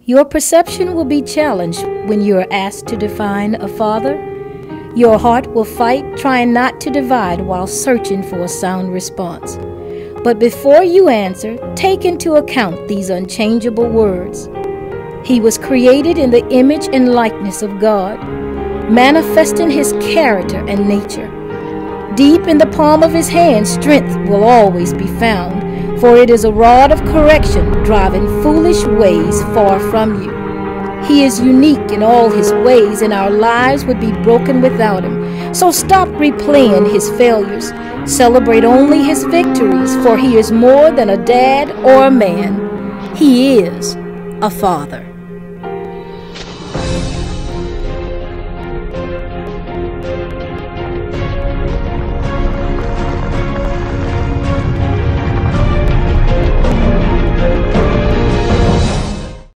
Your perception will be challenged when you are asked to define a father. Your heart will fight, trying not to divide while searching for a sound response. But before you answer, take into account these unchangeable words. He was created in the image and likeness of God, manifesting his character and nature. Deep in the palm of his hand, strength will always be found, for it is a rod of correction driving foolish ways far from you. He is unique in all his ways, and our lives would be broken without him. So stop replaying his failures. Celebrate only his victories, for he is more than a dad or a man. He is a father.